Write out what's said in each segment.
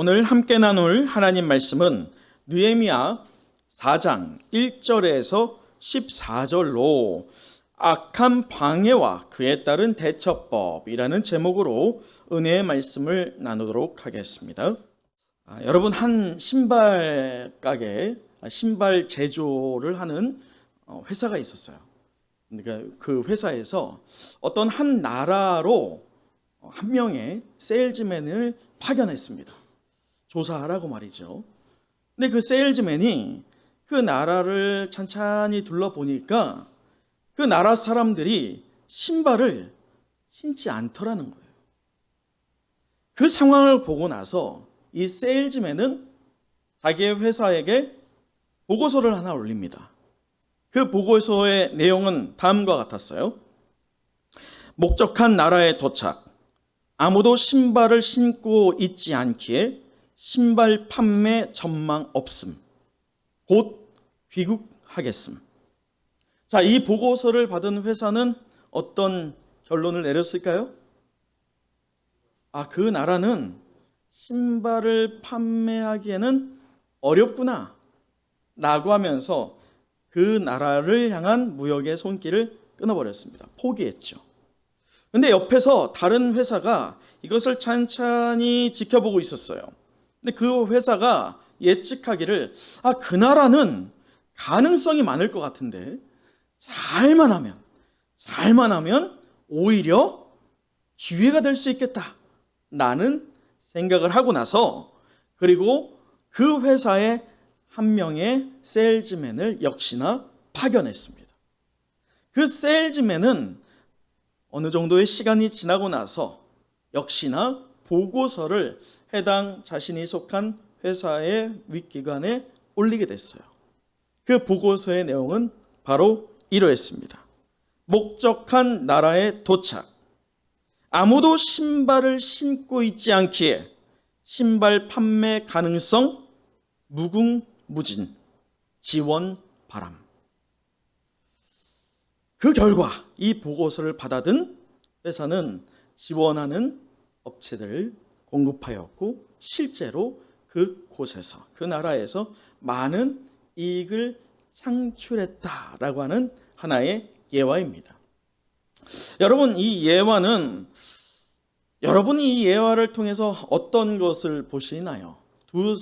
오늘 함께 나눌 하나님 말씀은 느헤미야 4장 1절에서 14절로 악한 방해와 그에 따른 대처법이라는 제목으로 은혜의 말씀을 나누도록 하겠습니다. 여러분, 한 신발 가게, 신발 제조를 하는 회사가 있었어요. 그러니까 그 회사에서 어떤 한 나라로 한 명의 세일즈맨을 파견했습니다. 조사하라고 말이죠. 근데 그 세일즈맨이 그 나라를 찬찬히 둘러보니까 그 나라 사람들이 신발을 신지 않더라는 거예요. 그 상황을 보고 나서 이 세일즈맨은 자기의 회사에게 보고서를 하나 올립니다. 그 보고서의 내용은 다음과 같았어요. 목적한 나라에 도착. 아무도 신발을 신고 있지 않기에 신발 판매 전망 없음. 곧 귀국하겠음. 자, 이 보고서를 받은 회사는 어떤 결론을 내렸을까요? 그 나라는 신발을 판매하기에는 어렵구나 라고 하면서 그 나라를 향한 무역의 손길을 끊어버렸습니다. 포기했죠. 근데 옆에서 다른 회사가 이것을 찬찬히 지켜보고 있었어요. 근데 그 회사가 예측하기를 그 나라는 가능성이 많을 것 같은데 잘만 하면 오히려 기회가 될 수 있겠다 라는 생각을 하고 나서, 그리고 그 회사의 한 명의 세일즈맨을 역시나 파견했습니다. 그 세일즈맨은 어느 정도의 시간이 지나고 나서 역시나 보고서를 해당 자신이 속한 회사의 윗기관에 올리게 됐어요. 그 보고서의 내용은 바로 이러했습니다. 목적한 나라에 도착. 아무도 신발을 신고 있지 않기에 신발 판매 가능성 무궁무진. 지원 바람. 그 결과 이 보고서를 받아든 회사는 지원하는 업체들을 공급하였고, 실제로 그곳에서, 그 나라에서 많은 이익을 창출했다라고 하는 하나의 예화입니다. 여러분이 이 예화를 통해서 어떤 것을 보시나요? 두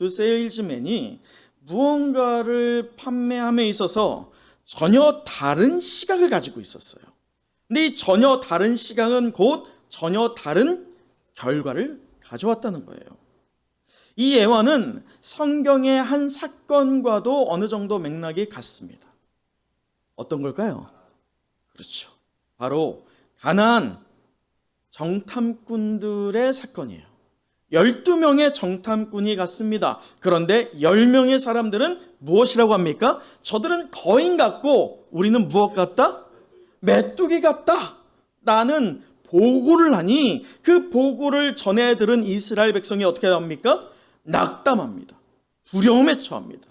세일즈맨이 무언가를 판매함에 있어서 전혀 다른 시각을 가지고 있었어요. 근데 이 전혀 다른 시각은 곧 전혀 다른 결과를 가져왔다는 거예요. 이 예화는 성경의 한 사건과도 어느 정도 맥락이 같습니다. 어떤 걸까요? 그렇죠. 바로 가나안 정탐꾼들의 사건이에요. 12명의 정탐꾼이 갔습니다. 그런데 10명의 사람들은 무엇이라고 합니까? 저들은 거인 같고 우리는 무엇 같다? 메뚜기 같다 라는 보고를 하니, 그 보고를 전해 들은 이스라엘 백성이 어떻게 합니까? 낙담합니다. 두려움에 처합니다.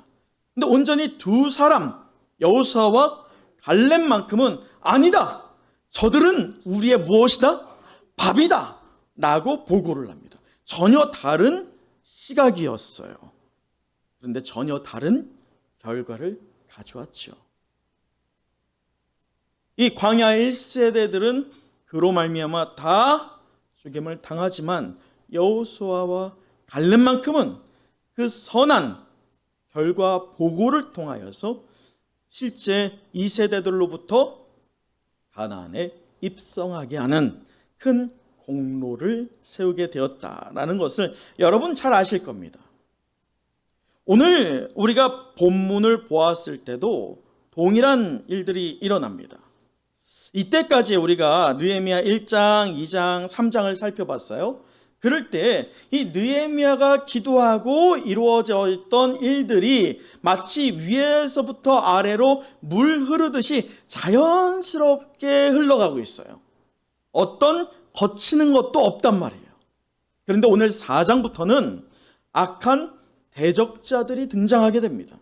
근데 온전히 두 사람, 여호수아와 갈렙만큼은 아니다, 저들은 우리의 무엇이다? 밥이다 라고 보고를 합니다. 전혀 다른 시각이었어요. 그런데 전혀 다른 결과를 가져왔죠. 이 광야 1세대들은 그로 말미암아 다 죽임을 당하지만 여호수아와 갈렙만큼은 그 선한 결과 보고를 통하여서 실제 2세대들로부터 가나안에 입성하게 하는 큰 공로를 세우게 되었다라는 것을 여러분 잘 아실 겁니다. 오늘 우리가 본문을 보았을 때도 동일한 일들이 일어납니다. 이때까지 우리가 느헤미야 1장, 2장, 3장을 살펴봤어요. 그럴 때 이 느헤미야가 기도하고 이루어져 있던 일들이 마치 위에서부터 아래로 물 흐르듯이 자연스럽게 흘러가고 있어요. 어떤 거치는 것도 없단 말이에요. 그런데 오늘 4장부터는 악한 대적자들이 등장하게 됩니다.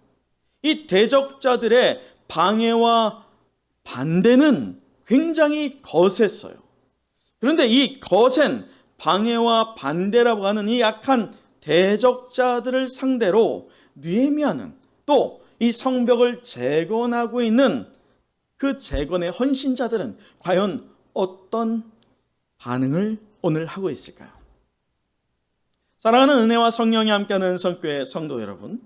이 대적자들의 방해와 반대는 굉장히 거셌어요. 그런데 이 거센 방해와 반대라고 하는 이 악한 대적자들을 상대로 느헤미야는 또 이 성벽을 재건하고 있는 그 재건의 헌신자들은 과연 어떤 반응을 오늘 하고 있을까요? 사랑하는 은혜와 성령이 함께하는 성교회 성도 여러분,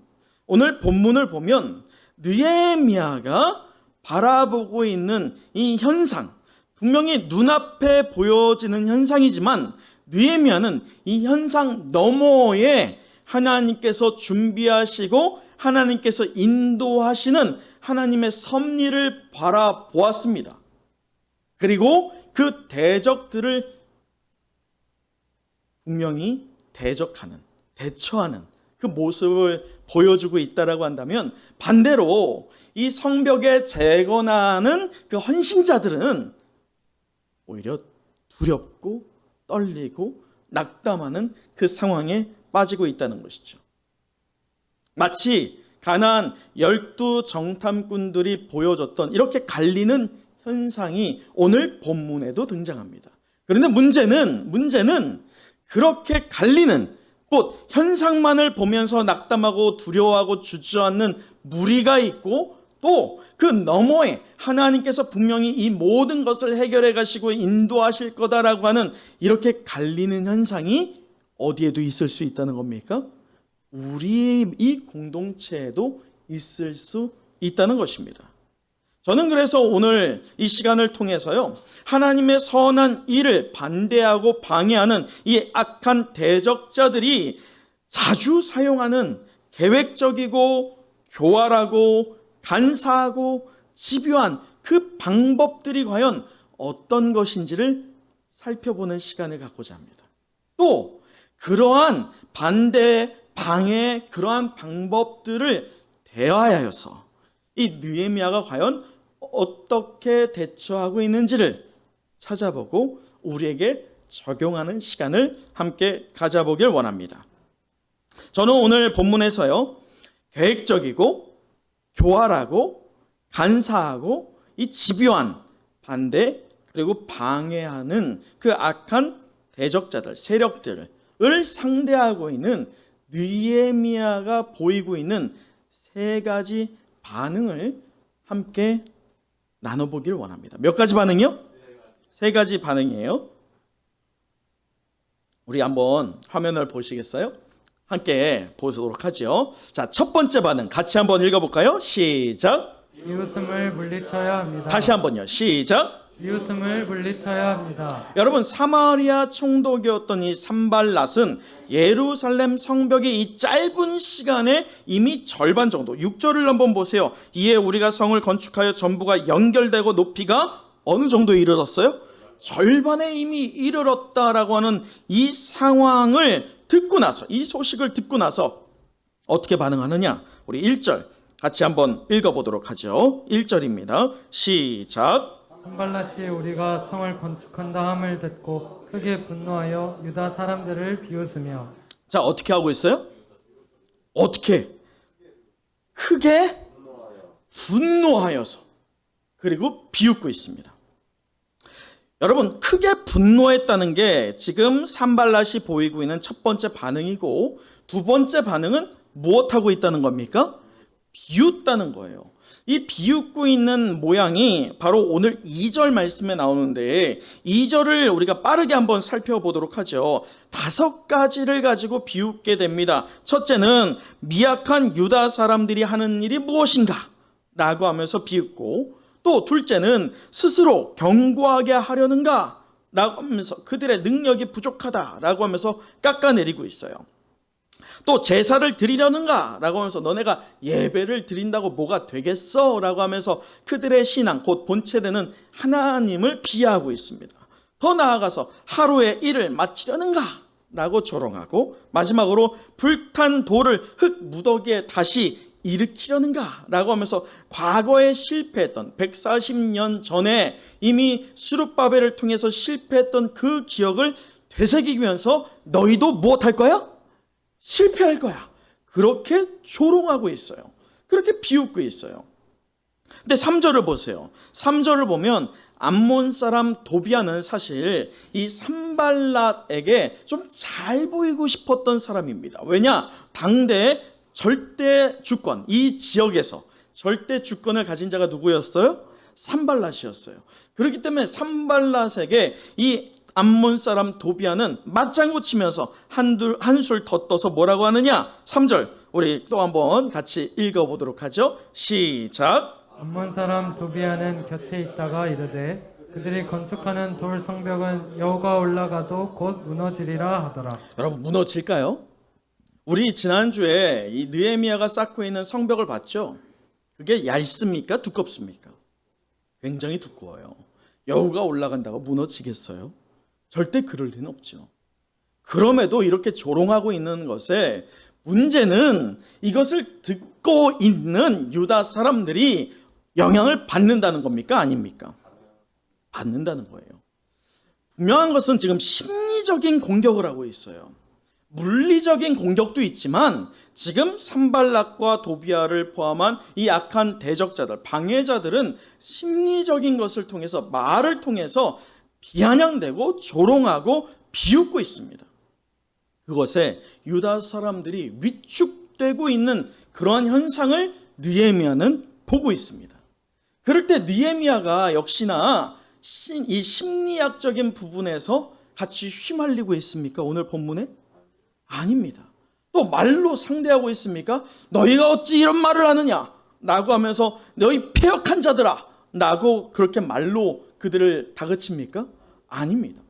오늘 본문을 보면 느헤미야가 바라보고 있는 이 현상, 분명히 눈앞에 보여지는 현상이지만 느헤미야는 이 현상 너머에 하나님께서 준비하시고 하나님께서 인도하시는 하나님의 섭리를 바라보았습니다. 그리고 그 대적들을 분명히 대처하는 그 모습을 보여주고 있다라고 한다면, 반대로 이 성벽에 재건하는 그 헌신자들은 오히려 두렵고 떨리고 낙담하는 그 상황에 빠지고 있다는 것이죠. 마치 가나안 12 정탐꾼들이 보여줬던 이렇게 갈리는 현상이 오늘 본문에도 등장합니다. 그런데 문제는 그렇게 갈리는 곧 현상만을 보면서 낙담하고 두려워하고 주저앉는 무리가 있고, 또 그 너머에 하나님께서 분명히 이 모든 것을 해결해 가시고 인도하실 거다라고 하는 이렇게 갈리는 현상이 어디에도 있을 수 있다는 겁니까? 우리 이 공동체에도 있을 수 있다는 것입니다. 저는 그래서 오늘 이 시간을 통해서요, 하나님의 선한 일을 반대하고 방해하는 이 악한 대적자들이 자주 사용하는 계획적이고 교활하고 간사하고 집요한 그 방법들이 과연 어떤 것인지를 살펴보는 시간을 갖고자 합니다. 또 그러한 반대, 방해, 그러한 방법들을 대하여서 이 느헤미야가 과연 어떻게 대처하고 있는지를 찾아보고 우리에게 적용하는 시간을 함께 가져보길 원합니다. 저는 오늘 본문에서요, 계획적이고 교활하고 간사하고 이 집요한 반대 그리고 방해하는 그 악한 대적자들, 세력들을 상대하고 있는 느헤미야가 보이고 있는 세 가지 반응을 함께 나눠보길 원합니다. 몇 가지 반응이요? 세 가지 반응이에요. 우리 한번 화면을 보시겠어요? 함께 보도록 하죠. 자, 첫 번째 반응 같이 한번 읽어볼까요? 시작. 이웃음을 물리쳐야 합니다. 다시 한번요. 시작. 이웃음을 물리쳐야 합니다. 여러분, 사마리아 총독이었던 이 산발랏은 예루살렘 성벽의 이 짧은 시간에 이미 절반 정도, 6절을 한번 보세요. 이에 우리가 성을 건축하여 전부가 연결되고 높이가 어느 정도에 이르렀어요? 절반에 이미 이르렀다라고 하는 이 상황을 듣고 나서, 이 소식을 듣고 나서 어떻게 반응하느냐? 우리 1절 같이 한번 읽어보도록 하죠. 1절입니다. 시작. 산발랏이 우리가 성을 건축한다 함을 듣고 크게 분노하여 유다 사람들을 비웃으며. 자, 어떻게 하고 있어요? 어떻게? 크게 분노하여서, 그리고 비웃고 있습니다. 여러분, 크게 분노했다는 게 지금 산발랏이 보이고 있는 첫 번째 반응이고, 두 번째 반응은 무엇하고 있다는 겁니까? 비웃다는 거예요. 이 비웃고 있는 모양이 바로 오늘 2절 말씀에 나오는데, 2절을 우리가 빠르게 한번 살펴보도록 하죠. 5가지를 가지고 비웃게 됩니다. 첫째는 미약한 유다 사람들이 하는 일이 무엇인가? 라고 하면서 비웃고, 또 둘째는 스스로 견고하게 하려는가? 라고 하면서 그들의 능력이 부족하다라고 하면서 깎아내리고 있어요. 또 제사를 드리려는가? 라고 하면서 너네가 예배를 드린다고 뭐가 되겠어? 라고 하면서 그들의 신앙, 곧 본체되는 하나님을 비하하고 있습니다. 더 나아가서 하루의 일을 마치려는가? 라고 조롱하고, 마지막으로 불탄 돌을 흙 무더기에 다시 일으키려는가? 라고 하면서 과거에 실패했던 140년 전에 이미 스룹바벨을 통해서 실패했던 그 기억을 되새기면서 너희도 무엇할 거야? 실패할 거야. 그렇게 조롱하고 있어요. 그렇게 비웃고 있어요. 근데 3절을 보세요. 3절을 보면 암몬 사람 도비아는 사실 이 산발랏에게 좀 잘 보이고 싶었던 사람입니다. 왜냐? 당대 절대 주권, 이 지역에서 절대 주권을 가진 자가 누구였어요? 산발랏이었어요. 그렇기 때문에 산발랏에게 이 암몬 사람 도비아는 맞장구 치면서 한술 더 떠서 뭐라고 하느냐? 3절 우리 또 한번 같이 읽어보도록 하죠. 시작. 암몬 사람 도비아는 곁에 있다가 이르되 그들이 건축하는 돌 성벽은 여호가 올라가도 곧 무너지리라 하더라. 여러분 무너질까요? 우리 지난주에 이 느헤미야가 쌓고 있는 성벽을 봤죠? 그게 얇습니까? 두껍습니까? 굉장히 두꺼워요. 여우가 올라간다고 무너지겠어요? 절대 그럴 리는 없죠. 그럼에도 이렇게 조롱하고 있는 것에 문제는 이것을 듣고 있는 유다 사람들이 영향을 받는다는 겁니까? 아닙니까? 받는다는 거예요. 분명한 것은 지금 심리적인 공격을 하고 있어요. 물리적인 공격도 있지만 지금 산발락과 도비아를 포함한 이 악한 대적자들, 방해자들은 심리적인 것을 통해서 말을 통해서 비아냥대고 조롱하고 비웃고 있습니다. 그것에 유다 사람들이 위축되고 있는 그러한 현상을 느헤미야는 보고 있습니다. 그럴 때 느헤미야가 역시나 이 심리학적인 부분에서 같이 휘말리고 있습니까? 오늘 본문에? 아닙니다. 또 말로 상대하고 있습니까? 너희가 어찌 이런 말을 하느냐? 라고 하면서 너희 패역한 자들아! 라고 그렇게 말로 그들을 다그칩니까? 아닙니다.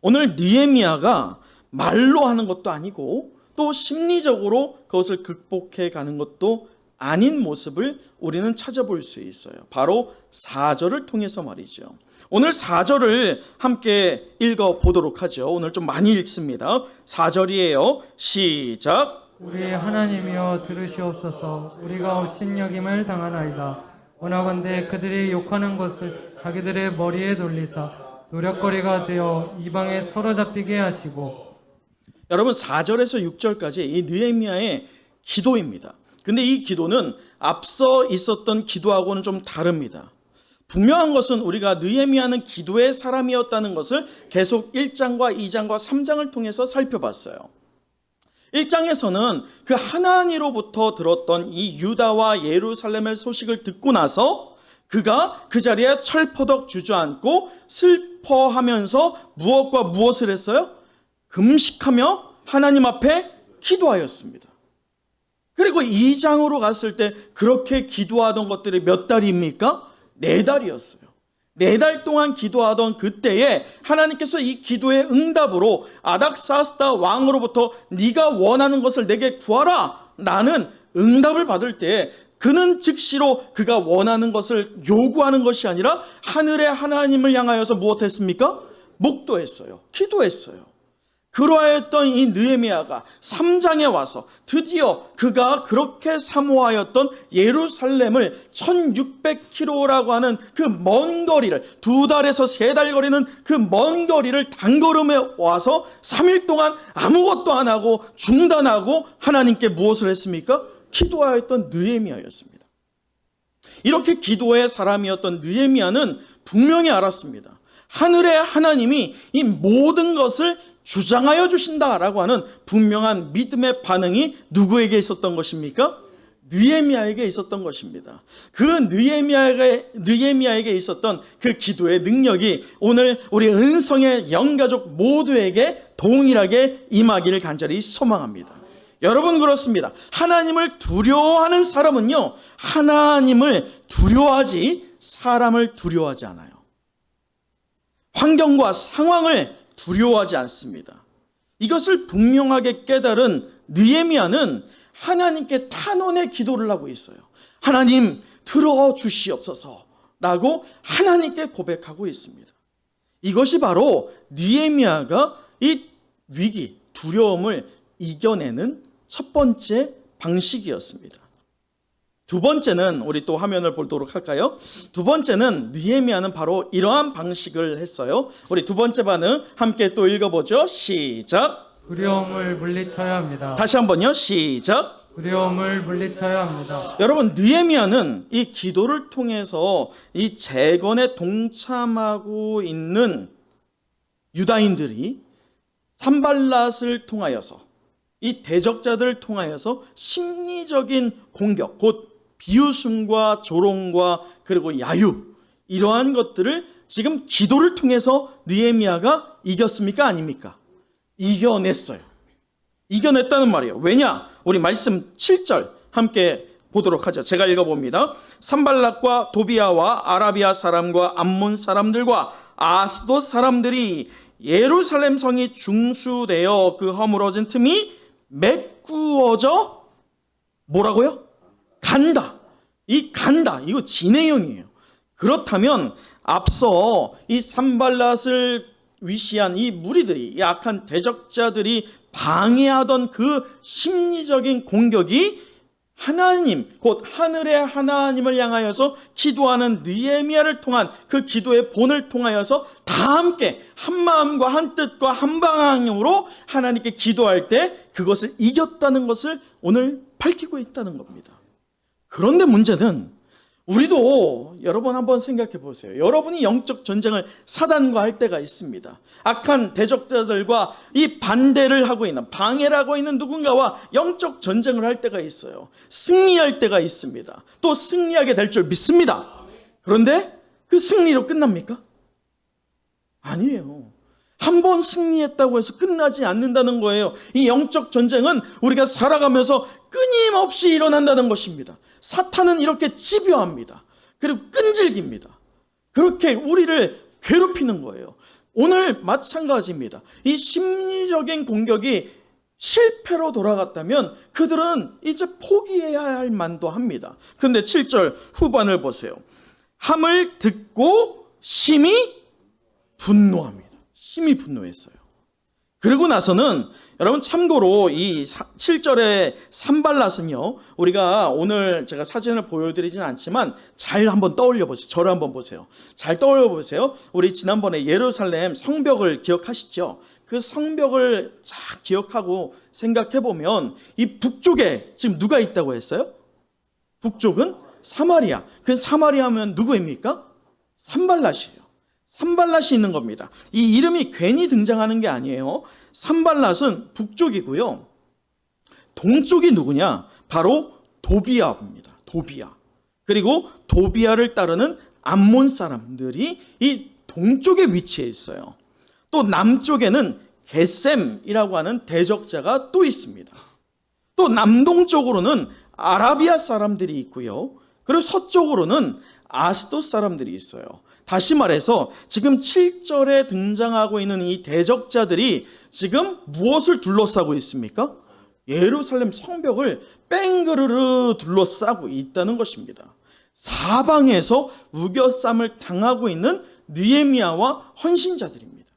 오늘 느헤미야가 말로 하는 것도 아니고 또 심리적으로 그것을 극복해 가는 것도 아닌 모습을 우리는 찾아볼 수 있어요. 바로 4절을 통해서 말이죠. 오늘 4절을 함께 읽어보도록 하죠. 오늘 좀 많이 읽습니다. 4절이에요. 시작. 우리 하나님이여 들으시옵소서. 우리가 업신여김을 당하나이다. 원하건대 그들이 욕하는 것을 자기들의 머리에 돌리사 노력거리가 되어 이방에 사로잡히게 하시고. 여러분 4절에서 6절까지 이 느헤미야의 기도입니다. 근데 이 기도는 앞서 있었던 기도하고는 좀 다릅니다. 분명한 것은 우리가 느헤미야는 기도의 사람이었다는 것을 계속 1장과 2장과 3장을 통해서 살펴봤어요. 1장에서는 그 하나님으로부터 들었던 이 유다와 예루살렘의 소식을 듣고 나서 그가 그 자리에 철퍼덕 주저앉고 슬퍼하면서 무엇과 무엇을 했어요? 금식하며 하나님 앞에 기도하였습니다. 그리고 2장으로 갔을 때 그렇게 기도하던 것들이 몇 달입니까? 4달이었어요. 4달 동안 기도하던 그때에 하나님께서 이 기도의 응답으로 아닥사스다 왕으로부터 네가 원하는 것을 내게 구하라 라는 응답을 받을 때 그는 즉시로 그가 원하는 것을 요구하는 것이 아니라 하늘의 하나님을 향하여서 무엇했습니까? 목도했어요. 기도했어요. 그러하였던 이 느헤미야가 3장에 와서 드디어 그가 그렇게 사모하였던 예루살렘을 1600km라고 하는 그 먼 거리를 2달에서 3달 거리는 그 먼 거리를 단걸음에 와서 3일 동안 아무것도 안 하고 중단하고 하나님께 무엇을 했습니까? 기도하였던 느헤미야였습니다. 이렇게 기도의 사람이었던 느헤미야는 분명히 알았습니다. 하늘의 하나님이 이 모든 것을 주장하여 주신다라고 하는 분명한 믿음의 반응이 누구에게 있었던 것입니까? 느헤미야에게 있었던 것입니다. 그 느헤미야에게 있었던 그 기도의 능력이 오늘 우리 은성의 영가족 모두에게 동일하게 임하기를 간절히 소망합니다. 여러분 그렇습니다. 하나님을 두려워하는 사람은요, 하나님을 두려워하지 사람을 두려워하지 않아요. 환경과 상황을 두려워하지 않습니다. 이것을 분명하게 깨달은 느헤미야는 하나님께 탄원의 기도를 하고 있어요. 하나님 들어주시옵소서 라고 하나님께 고백하고 있습니다. 이것이 바로 느헤미야가 이 위기, 두려움을 이겨내는 첫 번째 방식이었습니다. 두 번째는 우리 또 화면을 보도록 할까요? 두 번째는 느헤미야는 바로 이러한 방식을 했어요. 우리 두 번째 반응 함께 또 읽어보죠. 시작. 두려움을 물리쳐야 합니다. 다시 한번요. 시작. 두려움을 물리쳐야 합니다. 여러분, 느헤미야는 이 기도를 통해서 이 재건에 동참하고 있는 유다인들이 산발랏을 통하여서 이 대적자들을 통하여서 심리적인 공격, 곧 비웃음과 조롱과 그리고 야유, 이러한 것들을 지금 기도를 통해서 느헤미야가 이겼습니까? 아닙니까? 이겨냈어요. 이겨냈다는 말이에요. 왜냐? 우리 말씀 7절 함께 보도록 하죠. 제가 읽어봅니다. 산발락과 도비아와 아라비아 사람과 암몬 사람들과 아스돗 사람들이 예루살렘 성이 중수되어 그 허물어진 틈이 메꾸어져 뭐라고요? 간다. 이 간다. 이거 진행형이에요. 그렇다면 앞서 이 산발랏을 위시한 이 무리들이, 이 악한 대적자들이 방해하던 그 심리적인 공격이 하나님, 곧 하늘의 하나님을 향하여서 기도하는 느헤미야를 통한 그 기도의 본을 통하여서 다 함께 한 마음과 한 뜻과 한 방향으로 하나님께 기도할 때 그것을 이겼다는 것을 오늘 밝히고 있다는 겁니다. 그런데 문제는 우리도 여러분 한번 생각해 보세요. 여러분이 영적 전쟁을 사단과 할 때가 있습니다. 악한 대적자들과 이 반대를 하고 있는, 방해를 하고 있는 누군가와 영적 전쟁을 할 때가 있어요. 승리할 때가 있습니다. 또 승리하게 될 줄 믿습니다. 그런데 그 승리로 끝납니까? 아니에요. 한 번 승리했다고 해서 끝나지 않는다는 거예요. 이 영적 전쟁은 우리가 살아가면서 끊임없이 일어난다는 것입니다. 사탄은 이렇게 집요합니다. 그리고 끈질깁니다. 그렇게 우리를 괴롭히는 거예요. 오늘 마찬가지입니다. 이 심리적인 공격이 실패로 돌아갔다면 그들은 이제 포기해야 할 만도 합니다. 그런데 7절 후반을 보세요. 함을 듣고 심히 분노합니다. 심히 분노했어요. 그리고 나서는 여러분 참고로 이 7절의 산발랏은요, 우리가 오늘 제가 사진을 보여드리진 않지만 잘 한번 떠올려 보세요. 저를 한번 보세요. 잘 떠올려 보세요. 우리 지난번에 예루살렘 성벽을 기억하시죠? 그 성벽을 잘 기억하고 생각해 보면 이 북쪽에 지금 누가 있다고 했어요? 북쪽은 사마리아. 그 사마리아면 누구입니까? 산발랏이에요. 산발랏이 있는 겁니다. 이 이름이 괜히 등장하는 게 아니에요. 산발랏은 북쪽이고요. 동쪽이 누구냐? 바로 도비아입니다. 도비아. 그리고 도비아를 따르는 암몬 사람들이 이 동쪽에 위치해 있어요. 또 남쪽에는 게셈이라고 하는 대적자가 또 있습니다. 또 남동쪽으로는 아라비아 사람들이 있고요. 그리고 서쪽으로는 아스돗 사람들이 있어요. 다시 말해서 지금 7절에 등장하고 있는 이 대적자들이 지금 무엇을 둘러싸고 있습니까? 예루살렘 성벽을 뺑그르르 둘러싸고 있다는 것입니다. 사방에서 우겨쌈을 당하고 있는 느헤미야와 헌신자들입니다.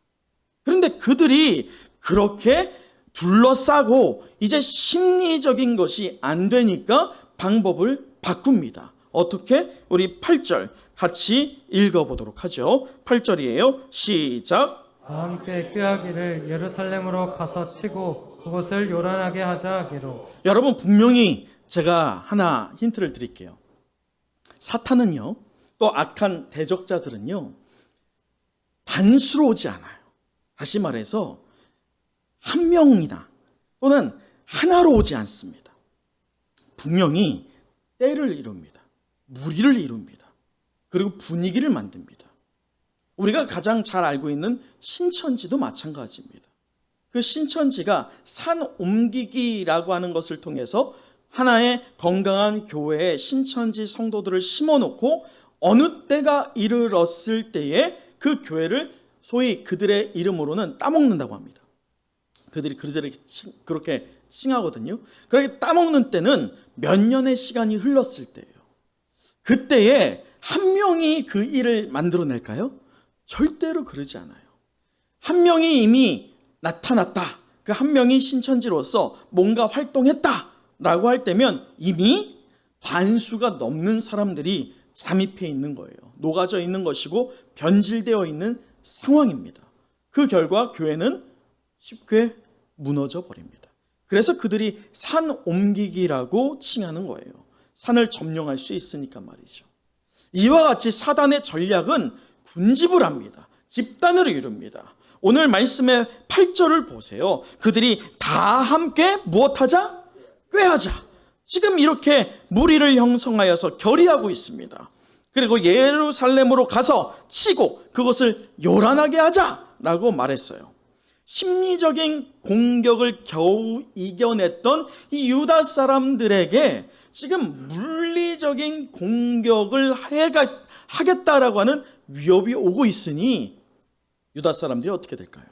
그런데 그들이 그렇게 둘러싸고 이제 심리적인 것이 안 되니까 방법을 바꿉니다. 어떻게? 우리 8절 같이 읽어보도록 하죠. 8절이에요. 시작. 다 함께 꾀하기를 예루살렘으로 가서 치고 그곳을 요란하게 하자 하기로. 여러분 분명히 제가 하나 힌트를 드릴게요. 사탄은요, 또 악한 대적자들은요, 단수로 오지 않아요. 다시 말해서 한 명이나 또는 하나로 오지 않습니다. 분명히 때를 이룹니다. 무리를 이룹니다. 그리고 분위기를 만듭니다. 우리가 가장 잘 알고 있는 신천지도 마찬가지입니다. 그 신천지가 산 옮기기라고 하는 것을 통해서 하나의 건강한 교회에 신천지 성도들을 심어놓고 어느 때가 이르렀을 때에 그 교회를 소위 그들의 이름으로는 따먹는다고 합니다. 그들이 그렇게 칭하거든요. 그렇게 따먹는 때는 몇 년의 시간이 흘렀을 때예요. 그때에 한 명이 그 일을 만들어낼까요? 절대로 그러지 않아요. 한 명이 이미 나타났다. 그 한 명이 신천지로서 뭔가 활동했다라고 할 때면 이미 반수가 넘는 사람들이 잠입해 있는 거예요. 녹아져 있는 것이고 변질되어 있는 상황입니다. 그 결과 교회는 쉽게 무너져 버립니다. 그래서 그들이 산 옮기기라고 칭하는 거예요. 산을 점령할 수 있으니까 말이죠. 이와 같이 사단의 전략은 군집을 합니다. 집단을 이룹니다. 오늘 말씀의 8절을 보세요. 그들이 다 함께 무엇하자? 꾀하자. 지금 이렇게 무리를 형성하여서 결의하고 있습니다. 그리고 예루살렘으로 가서 치고 그것을 요란하게 하자라고 말했어요. 심리적인 공격을 겨우 이겨냈던 이 유다 사람들에게 지금 물리적인 공격을 하겠다라고 하는 위협이 오고 있으니 유다 사람들이 어떻게 될까요?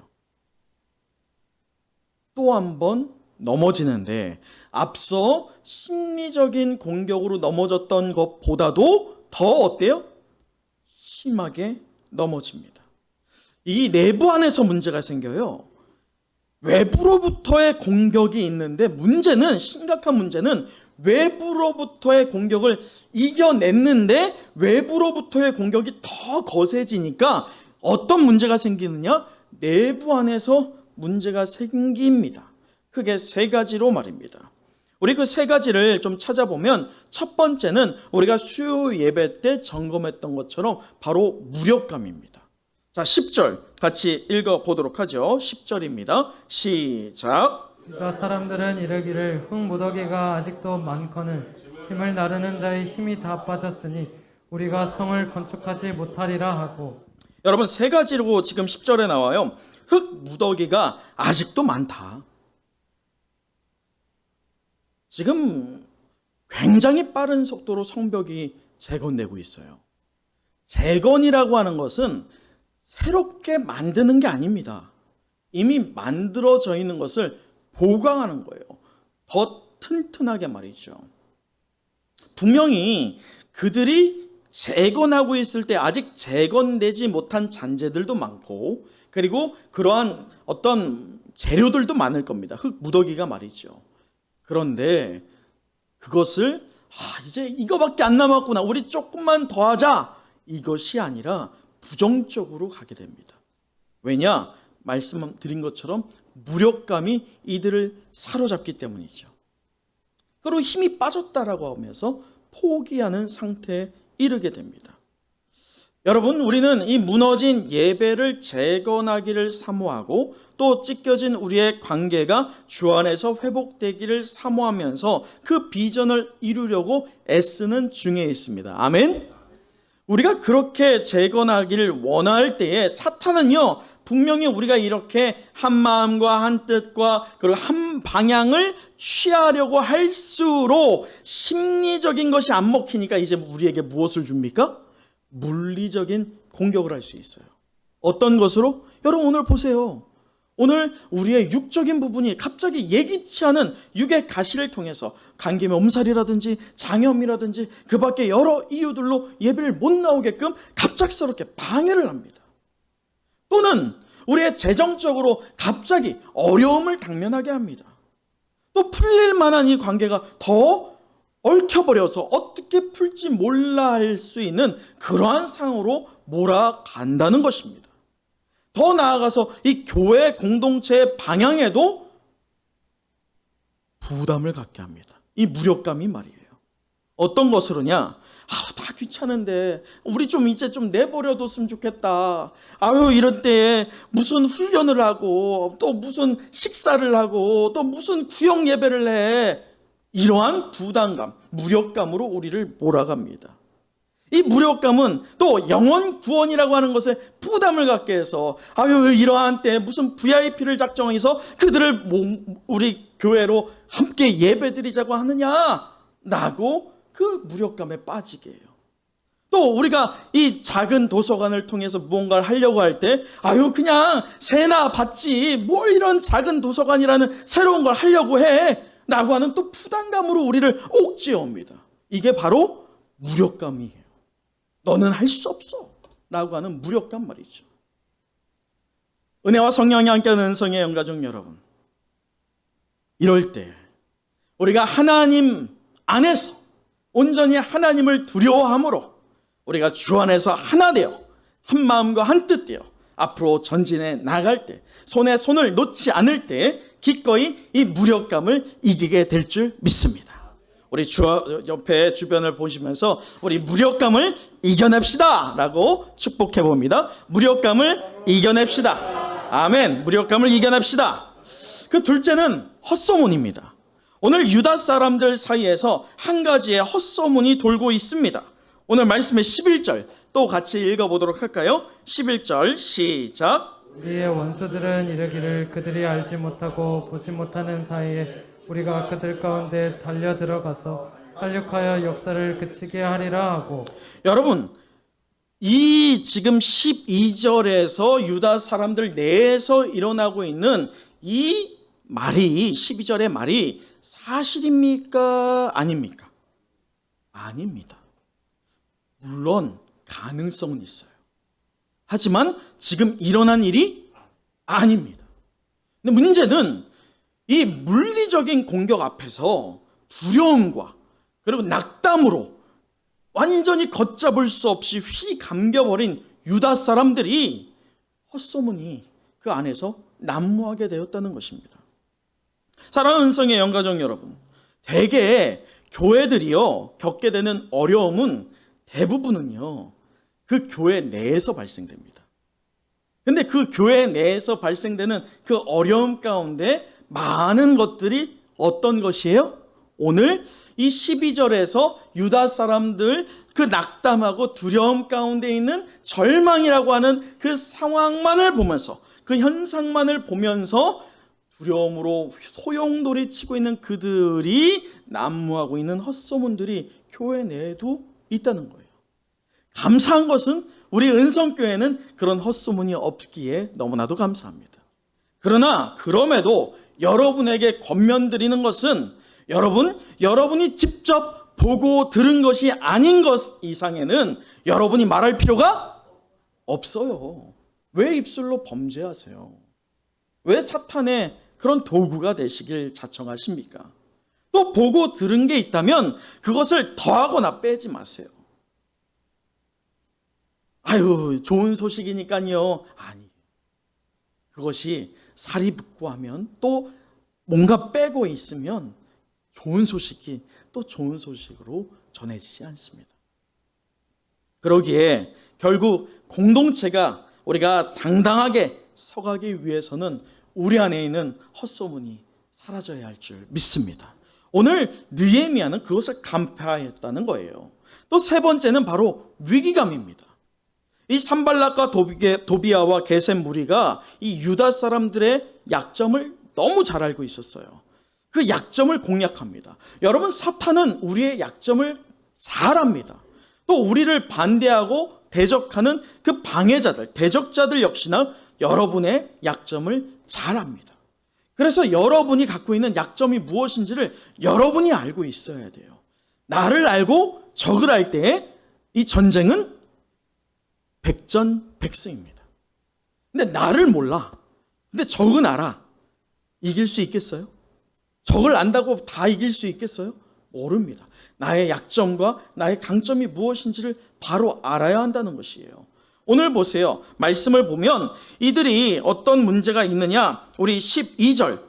또 한 번 넘어지는데 앞서 심리적인 공격으로 넘어졌던 것보다도 더 어때요? 심하게 넘어집니다. 이 내부 안에서 문제가 생겨요. 외부로부터의 공격이 있는데 문제는, 심각한 문제는 외부로부터의 공격을 이겨냈는데 외부로부터의 공격이 더 거세지니까 어떤 문제가 생기느냐? 내부 안에서 문제가 생깁니다. 크게 세 가지로 말입니다. 우리 그 세 가지를 좀 찾아보면 첫 번째는 우리가 수요 예배 때 점검했던 것처럼 바로 무력감입니다. 자, 10절 같이 읽어보도록 하죠. 10절입니다. 시작. 유다 사람들은 이르기를 흙무더기가 아직도 많거늘 힘을 나르는 자의 힘이 다 빠졌으니 우리가 성을 건축하지 못하리라 하고. 여러분, 세 가지로 지금 10절에 나와요. 흙무더기가 아직도 많다. 지금 굉장히 빠른 속도로 성벽이 재건되고 있어요. 재건이라고 하는 것은 새롭게 만드는 게 아닙니다. 이미 만들어져 있는 것을 보강하는 거예요. 더 튼튼하게 말이죠. 분명히 그들이 재건하고 있을 때 아직 재건되지 못한 잔재들도 많고, 그리고 그러한 어떤 재료들도 많을 겁니다. 흙무더기가 말이죠. 그런데 그것을 이제 이거밖에 안 남았구나, 우리 조금만 더 하자, 이것이 아니라 부정적으로 가게 됩니다. 왜냐? 말씀드린 것처럼 무력감이 이들을 사로잡기 때문이죠. 그리고 힘이 빠졌다라고 하면서 포기하는 상태에 이르게 됩니다. 여러분, 우리는 이 무너진 예배를 재건하기를 사모하고 또 찢겨진 우리의 관계가 주 안에서 회복되기를 사모하면서 그 비전을 이루려고 애쓰는 중에 있습니다. 아멘. 우리가 그렇게 재건하기를 원할 때에 사탄은요, 분명히 우리가 이렇게 한 마음과 한 뜻과 그리고 한 방향을 취하려고 할수록 심리적인 것이 안 먹히니까 이제 우리에게 무엇을 줍니까? 물리적인 공격을 할 수 있어요. 어떤 것으로? 여러분, 오늘 보세요. 오늘 우리의 육적인 부분이 갑자기 예기치 않은 육의 가시를 통해서 감기 몸살이라든지 장염이라든지 그 밖에 여러 이유들로 예배를 못 나오게끔 갑작스럽게 방해를 합니다. 또는 우리의 재정적으로 갑자기 어려움을 당면하게 합니다. 또 풀릴 만한 이 관계가 더 얽혀버려서 어떻게 풀지 몰라 할 수 있는 그러한 상황으로 몰아간다는 것입니다. 더 나아가서 이 교회 공동체의 방향에도 부담을 갖게 합니다. 이 무력감이 말이에요. 어떤 것으로냐? 다 귀찮은데 우리 좀 이제 좀 내버려뒀으면 좋겠다. 이런 때에 무슨 훈련을 하고 또 무슨 식사를 하고 또 무슨 구역 예배를 해. 이러한 부담감, 무력감으로 우리를 몰아갑니다. 이 무력감은 또 영혼 구원이라고 하는 것에 부담을 갖게 해서 이러한 때 무슨 VIP를 작정해서 그들을 우리 교회로 함께 예배드리자고 하느냐라고 그 무력감에 빠지게 해요. 또 우리가 이 작은 도서관을 통해서 무언가를 하려고 할 때 그냥 세나 받지 뭘 이런 작은 도서관이라는 새로운 걸 하려고 해 라고 하는 또 부담감으로 우리를 옥죄어옵니다. 이게 바로 무력감이에요. 너는 할 수 없어 라고 하는 무력감 말이죠. 은혜와 성령이 함께하는 은성의 영가족 여러분, 이럴 때 우리가 하나님 안에서 온전히 하나님을 두려워함으로 우리가 주 안에서 하나 되어 한 마음과 한 뜻 되어 앞으로 전진해 나갈 때, 손에 손을 놓지 않을 때 기꺼이 이 무력감을 이기게 될 줄 믿습니다. 우리 옆에 주변을 보시면서 우리 무력감을 이겨냅시다 라고 축복해 봅니다. 무력감을 이겨냅시다. 아멘. 무력감을 이겨냅시다. 그 둘째는 헛소문입니다. 오늘 유다 사람들 사이에서 한 가지의 헛소문이 돌고 있습니다. 오늘 말씀의 11절 또 같이 읽어보도록 할까요? 11절 시작. 우리의 원수들은 이르기를 그들이 알지 못하고 보지 못하는 사이에 우리가 그들 가운데 달려 들어가서 살육하여 역사를 그치게 하리라 하고. 여러분, 이 지금 12절에서 유다 사람들 내에서 일어나고 있는 이 말이 12절의 말이 사실입니까? 아닙니까? 아닙니다. 물론 가능성은 있어요. 하지만 지금 일어난 일이 아닙니다. 근데 문제는 이 물리적인 공격 앞에서 두려움과 그리고 낙담으로 완전히 걷잡을 수 없이 휘감겨버린 유다 사람들이 헛소문이 그 안에서 난무하게 되었다는 것입니다. 사랑하는 은성의 영가족 여러분, 대개 교회들이요 겪게 되는 어려움은 대부분은요 그 교회 내에서 발생됩니다. 근데 그 교회 내에서 발생되는 그 어려움 가운데 많은 것들이 어떤 것이에요? 오늘 이 12절에서 유다 사람들 그 낙담하고 두려움 가운데 있는 절망이라고 하는 그 상황만을 보면서 그 현상만을 보면서 두려움으로 소용돌이 치고 있는 그들이 난무하고 있는 헛소문들이 교회 내에도 있다는 거예요. 감사한 것은 우리 은성교회는 그런 헛소문이 없기에 너무나도 감사합니다. 그러나 그럼에도 여러분에게 권면드리는 것은 여러분이 직접 보고 들은 것이 아닌 것 이상에는 여러분이 말할 필요가 없어요. 왜 입술로 범죄하세요? 왜 사탄의 그런 도구가 되시길 자청하십니까? 또 보고 들은 게 있다면 그것을 더하거나 빼지 마세요. 아유, 좋은 소식이니까요. 아니, 그것이 살이 붓고 하면 또 뭔가 빼고 있으면 좋은 소식이 또 좋은 소식으로 전해지지 않습니다. 그러기에 결국 공동체가 우리가 당당하게 서가기 위해서는 우리 안에 있는 헛소문이 사라져야 할 줄 믿습니다. 오늘 느헤미야는 그것을 간파했다는 거예요. 또 세 번째는 바로 위기감입니다. 이 산발락과 도비아와 게셈 무리가 이 유다 사람들의 약점을 너무 잘 알고 있었어요. 그 약점을 공략합니다. 여러분, 사탄은 우리의 약점을 잘 압니다. 또 우리를 반대하고 대적하는 그 방해자들, 대적자들 역시나 여러분의 약점을 잘 압니다. 그래서 여러분이 갖고 있는 약점이 무엇인지를 여러분이 알고 있어야 돼요. 나를 알고 적을 할 때에 이 전쟁은 백전백승입니다. 근데 나를 몰라. 근데 적은 알아. 이길 수 있겠어요? 적을 안다고 다 이길 수 있겠어요? 모릅니다. 나의 약점과 나의 강점이 무엇인지를 바로 알아야 한다는 것이에요. 오늘 보세요. 말씀을 보면 이들이 어떤 문제가 있느냐? 우리 12절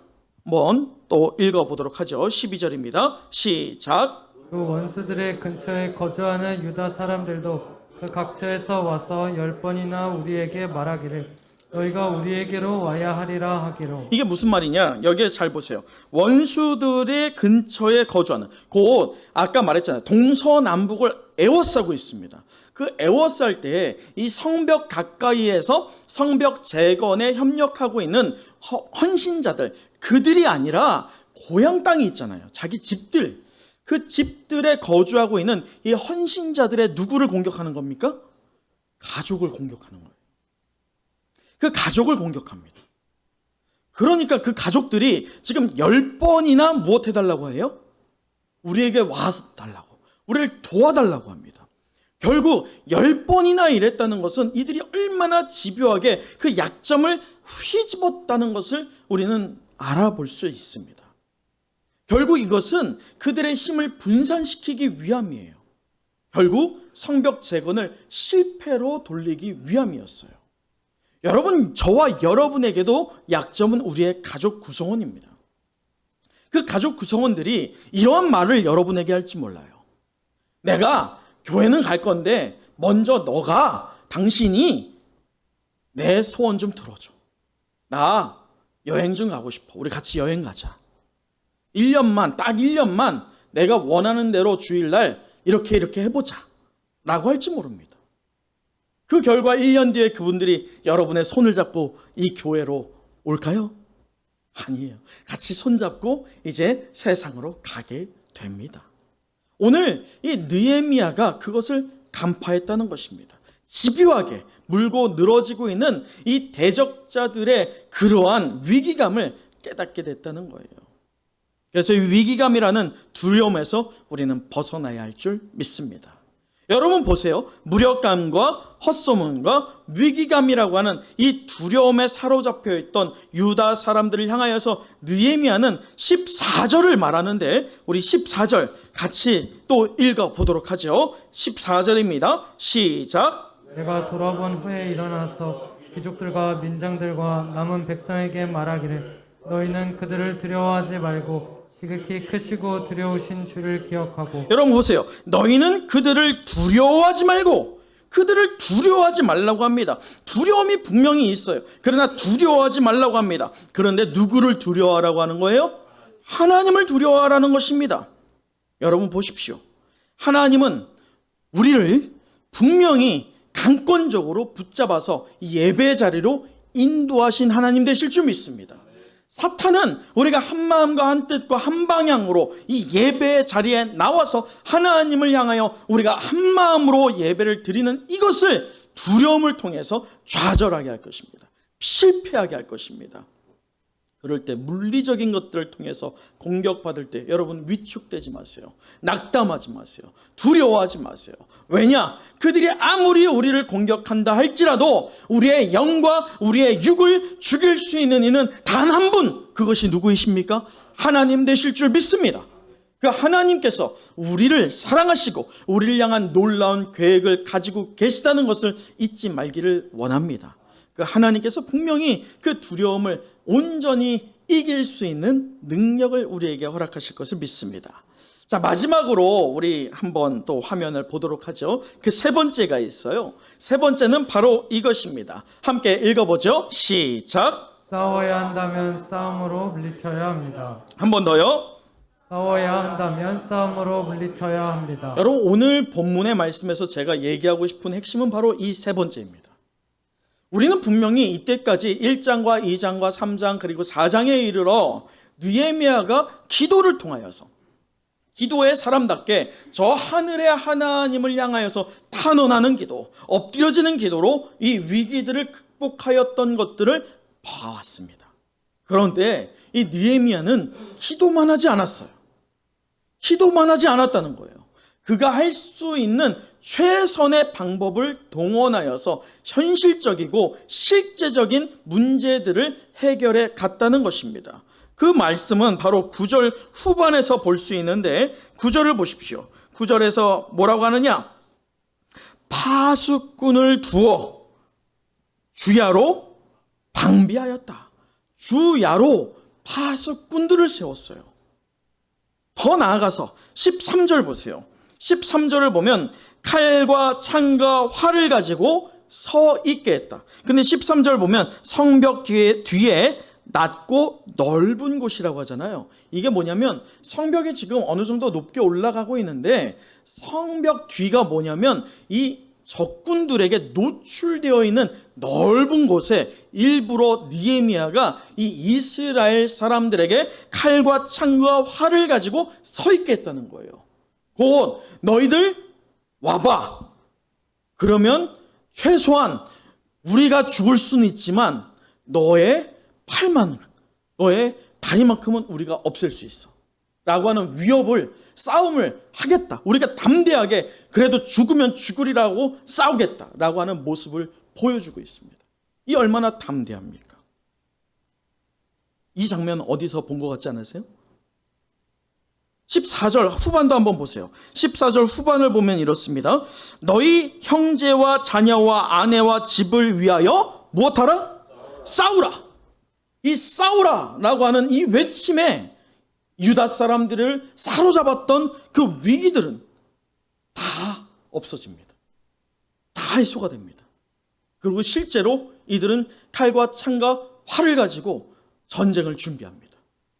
한번 또 읽어보도록 하죠. 12절입니다. 시작. 그 원수들의 근처에 거주하는 유다 사람들도 그 각처에서 와서 10번이나 우리에게 말하기를 너희가 우리에게로 와야 하리라 하기로. 이게 무슨 말이냐? 여기에 잘 보세요. 원수들의 근처에 거주하는, 곧 아까 말했잖아요. 동서남북을 에워싸고 있습니다. 그 에워쌀 때 이 성벽 가까이에서 성벽 재건에 협력하고 있는 헌신자들, 그들이 아니라 고향 땅이 있잖아요. 자기 집들, 그 집들에 거주하고 있는 이 헌신자들의 누구를 공격하는 겁니까? 가족을 공격하는 거예요. 그 가족을 공격합니다. 그러니까 그 가족들이 지금 10번이나 무엇 해달라고 해요? 우리에게 와달라고, 우리를 도와달라고 합니다. 결국 10번이나 이랬다는 것은 이들이 얼마나 집요하게 그 약점을 휘집었다는 것을 우리는 알아볼 수 있습니다. 결국 이것은 그들의 힘을 분산시키기 위함이에요. 결국 성벽 재건을 실패로 돌리기 위함이었어요. 여러분, 저와 여러분에게도 약점은 우리의 가족 구성원입니다. 그 가족 구성원들이 이러한 말을 여러분에게 할지 몰라요. 내가 교회는 갈 건데 먼저 당신이 내 소원 좀 들어줘. 나 여행 좀 가고 싶어. 우리 같이 여행 가자. 1년만, 딱 1년만 내가 원하는 대로 주일날 이렇게 해보자. 라고 할지 모릅니다. 그 결과 1년 뒤에 그분들이 여러분의 손을 잡고 이 교회로 올까요? 아니에요. 같이 손잡고 이제 세상으로 가게 됩니다. 오늘 이 느헤미야가 그것을 간파했다는 것입니다. 집요하게 물고 늘어지고 있는 이 대적자들의 그러한 위기감을 깨닫게 됐다는 거예요. 그래서 이 위기감이라는 두려움에서 우리는 벗어나야 할 줄 믿습니다. 여러분 보세요. 무력감과 헛소문과 위기감이라고 하는 이 두려움에 사로잡혀 있던 유다 사람들을 향하여서 느헤미야는 14절을 말하는데 우리 14절 같이 또 읽어보도록 하죠. 14절입니다. 시작. 내가 돌아본 후에 일어나서 귀족들과 민장들과 남은 백성에게 말하기를 너희는 그들을 두려워하지 말고 지극히 크시고 두려우신 주를 기억하고. 여러분 보세요. 너희는 그들을 두려워하지 말고, 그들을 두려워하지 말라고 합니다. 두려움이 분명히 있어요. 그러나 두려워하지 말라고 합니다. 그런데 누구를 두려워하라고 하는 거예요? 하나님을 두려워하라는 것입니다. 여러분 보십시오. 하나님은 우리를 분명히 강권적으로 붙잡아서 예배 자리로 인도하신 하나님 되실 줄 믿습니다. 사탄은 우리가 한 마음과 한 뜻과 한 방향으로 이 예배 자리에 나와서 하나님을 향하여 우리가 한 마음으로 예배를 드리는 이것을 두려움을 통해서 좌절하게 할 것입니다. 실패하게 할 것입니다. 그럴 때 물리적인 것들을 통해서 공격받을 때 여러분 위축되지 마세요. 낙담하지 마세요. 두려워하지 마세요. 왜냐? 그들이 아무리 우리를 공격한다 할지라도 우리의 영과 우리의 육을 죽일 수 있는 이는 단 한 분, 그것이 누구이십니까? 하나님 되실 줄 믿습니다. 그 하나님께서 우리를 사랑하시고 우리를 향한 놀라운 계획을 가지고 계시다는 것을 잊지 말기를 원합니다. 그 하나님께서 분명히 그 두려움을 온전히 이길 수 있는 능력을 우리에게 허락하실 것을 믿습니다. 자, 마지막으로 우리 한번 또 화면을 보도록 하죠. 그 세 번째가 있어요. 세 번째는 바로 이것입니다. 함께 읽어보죠. 시작. 싸워야 한다면 싸움으로 물리쳐야 합니다. 한 번 더요. 싸워야 한다면 싸움으로 물리쳐야 합니다. 여러분, 오늘 본문의 말씀에서 제가 얘기하고 싶은 핵심은 바로 이 세 번째입니다. 우리는 분명히 이때까지 1장과 2장과 3장 그리고 4장에 이르러 느헤미야가 기도를 통하여서 기도의 사람답게 저 하늘의 하나님을 향하여서 탄원하는 기도, 엎드려지는 기도로 이 위기들을 극복하였던 것들을 봐왔습니다. 그런데 이 느헤미야는 기도만 하지 않았어요. 기도만 하지 않았다는 거예요. 그가 할 수 있는 최선의 방법을 동원하여서 현실적이고 실제적인 문제들을 해결해 갔다는 것입니다. 그 말씀은 바로 9절 후반에서 볼 수 있는데 9절을 보십시오. 9절에서 뭐라고 하느냐? 파수꾼을 두어 주야로 방비하였다. 주야로 파수꾼들을 세웠어요. 더 나아가서 13절 보세요. 13절을 보면 칼과 창과 활을 가지고 서 있게 했다. 근데 13절 보면 성벽 뒤에 낮고 넓은 곳이라고 하잖아요. 이게 뭐냐면 성벽이 지금 어느 정도 높게 올라가고 있는데 성벽 뒤가 뭐냐면 이 적군들에게 노출되어 있는 넓은 곳에 일부러 느헤미야가 이 이스라엘 사람들에게 칼과 창과 활을 가지고 서 있게 했다는 거예요. 곧 너희들 와봐. 그러면 최소한 우리가 죽을 수는 있지만 너의 팔만, 너의 다리만큼은 우리가 없앨 수 있어. 라고 하는 위협을, 싸움을 하겠다. 우리가 담대하게 그래도 죽으면 죽으리라고 싸우겠다. 라고 하는 모습을 보여주고 있습니다. 이 얼마나 담대합니까? 이 장면 어디서 본 것 같지 않으세요? 14절 후반도 한번 보세요. 14절 후반을 보면 이렇습니다. 너희 형제와 자녀와 아내와 집을 위하여 무엇하라? 싸우라. 이 싸우라라고 하는 이 외침에 유다 사람들을 사로잡았던 그 위기들은 다 없어집니다. 다 해소가 됩니다. 그리고 실제로 이들은 칼과 창과 활을 가지고 전쟁을 준비합니다.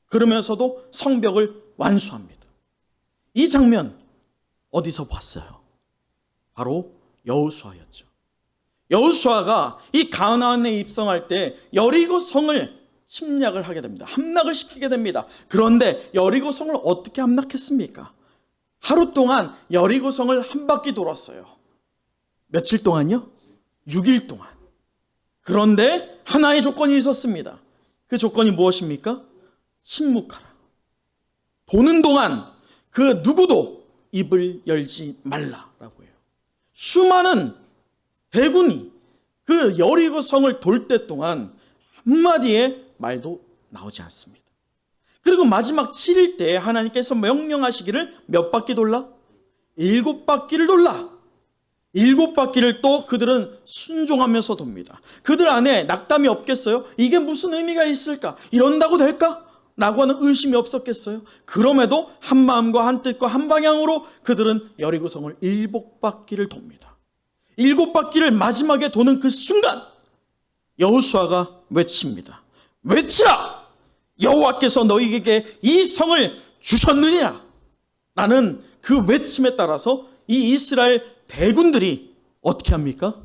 그러면서도 성벽을 완수합니다. 이 장면 어디서 봤어요? 바로 여호수아였죠. 여호수아가 이 가나안에 입성할 때 여리고 성을 침략을 하게 됩니다. 함락을 시키게 됩니다. 그런데 여리고 성을 어떻게 함락했습니까? 하루 동안 여리고 성을 한 바퀴 돌았어요. 며칠 동안요? 6일 동안. 그런데 하나의 조건이 있었습니다. 그 조건이 무엇입니까? 침묵하라. 도는 동안 그 누구도 입을 열지 말라라고 해요. 수많은 대군이 그 여리고 성을 돌 때 동안 한마디의 말도 나오지 않습니다. 그리고 마지막 7일 때 하나님께서 명령하시기를 몇 바퀴 돌라? 7바퀴를 돌라. 7바퀴를 또 그들은 순종하면서 돕니다. 그들 안에 낙담이 없겠어요? 이게 무슨 의미가 있을까? 이런다고 될까? 라고 하는 의심이 없었겠어요? 그럼에도 한 마음과 한 뜻과 한 방향으로 그들은 여리고성을 7바퀴를 돕니다. 7바퀴를 마지막에 도는 그 순간 여호수아가 외칩니다. 외치라! 여호와께서 너희에게 이 성을 주셨느니라. 라는 그 외침에 따라서 이 이스라엘 대군들이 어떻게 합니까?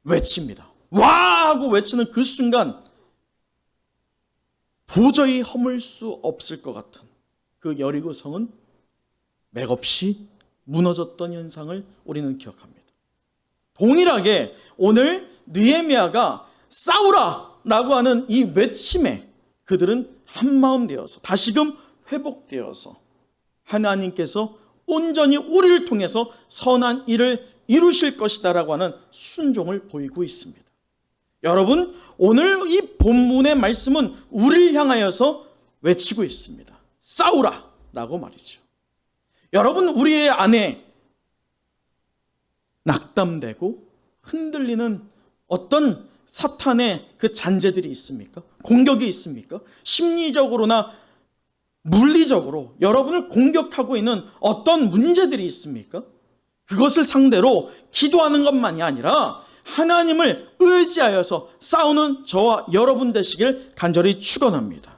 외칩니다. 와! 하고 외치는 그 순간 도저히 허물 수 없을 것 같은 그 여리고 성은 맥없이 무너졌던 현상을 우리는 기억합니다. 동일하게 오늘 느헤미야가 싸우라 라고 하는 이 외침에 그들은 한마음 되어서 다시금 회복되어서 하나님께서 온전히 우리를 통해서 선한 일을 이루실 것이다 라고 하는 순종을 보이고 있습니다. 여러분, 오늘 이 본문의 말씀은 우리를 향하여서 외치고 있습니다. 싸우라 라고 말이죠. 여러분, 우리의 안에 낙담되고 흔들리는 어떤 사탄의 그 잔재들이 있습니까? 공격이 있습니까? 심리적으로나 물리적으로 여러분을 공격하고 있는 어떤 문제들이 있습니까? 그것을 상대로 기도하는 것만이 아니라 하나님을 의지하여서 싸우는 저와 여러분 되시길 간절히 축원합니다.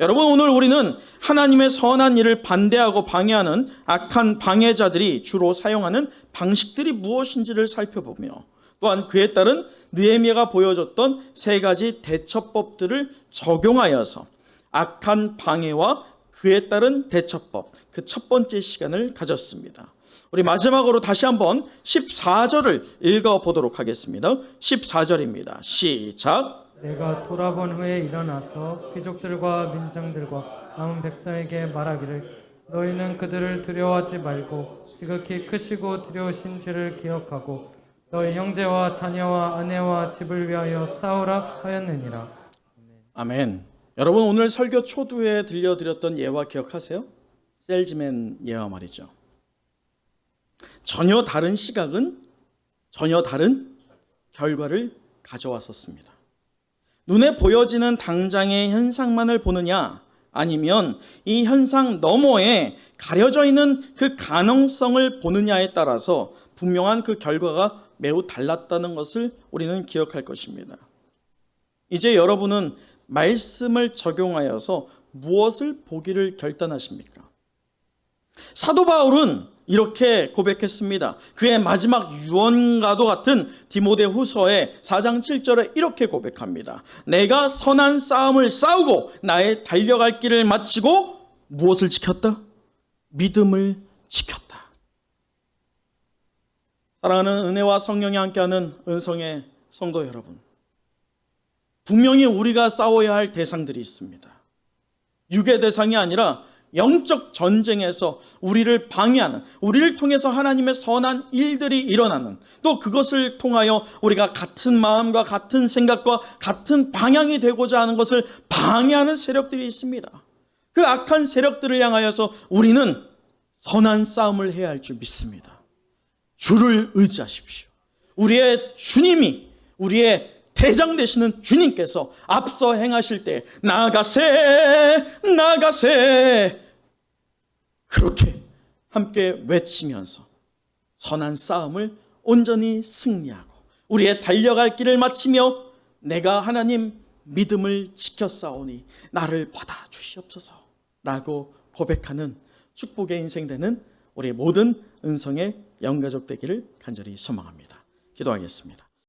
여러분, 오늘 우리는 하나님의 선한 일을 반대하고 방해하는 악한 방해자들이 주로 사용하는 방식들이 무엇인지를 살펴보며 또한 그에 따른 느헤미야가 보여줬던 3가지 대처법들을 적용하여서 악한 방해와 그에 따른 대처법, 그 첫 번째 시간을 가졌습니다. 우리 마지막으로 다시 한번 14절을 읽어보도록 하겠습니다. 14절입니다. 시작. 내가 돌아본 후에 일어나서 귀족들과 민장들과 남은 백성에게 말하기를 너희는 그들을 두려워하지 말고 지극히 크시고 두려우신 죄를 기억하고 너희 형제와 자녀와 아내와 집을 위하여 싸우라 하였느니라. 아멘. 여러분, 오늘 설교 초두에 들려드렸던 예화 기억하세요? 셀즈맨 예화 말이죠. 전혀 다른 시각은 전혀 다른 결과를 가져왔었습니다. 눈에 보여지는 당장의 현상만을 보느냐, 아니면 이 현상 너머에 가려져 있는 그 가능성을 보느냐에 따라서 분명한 그 결과가 매우 달랐다는 것을 우리는 기억할 것입니다. 이제 여러분은 말씀을 적용하여서 무엇을 보기를 결단하십니까? 사도 바울은 이렇게 고백했습니다. 그의 마지막 유언과도 같은 디모데후서의 4장 7절에 이렇게 고백합니다. 내가 선한 싸움을 싸우고 나의 달려갈 길을 마치고 무엇을 지켰다? 믿음을 지켰다. 사랑하는 은혜와 성령이 함께하는 은성의 성도 여러분, 분명히 우리가 싸워야 할 대상들이 있습니다. 육의 대상이 아니라 영적 전쟁에서 우리를 방해하는, 우리를 통해서 하나님의 선한 일들이 일어나는, 또 그것을 통하여 우리가 같은 마음과 같은 생각과 같은 방향이 되고자 하는 것을 방해하는 세력들이 있습니다. 그 악한 세력들을 향하여서 우리는 선한 싸움을 해야 할 줄 믿습니다. 주를 의지하십시오. 우리의 주님이 우리의 대장 되시는 주님께서 앞서 행하실 때 나가세 나가세 그렇게 함께 외치면서 선한 싸움을 온전히 승리하고 우리의 달려갈 길을 마치며 내가 하나님 믿음을 지켰사오니 나를 받아주시옵소서 라고 고백하는 축복의 인생 되는 우리 모든 은성의 영가족 되기를 간절히 소망합니다. 기도하겠습니다.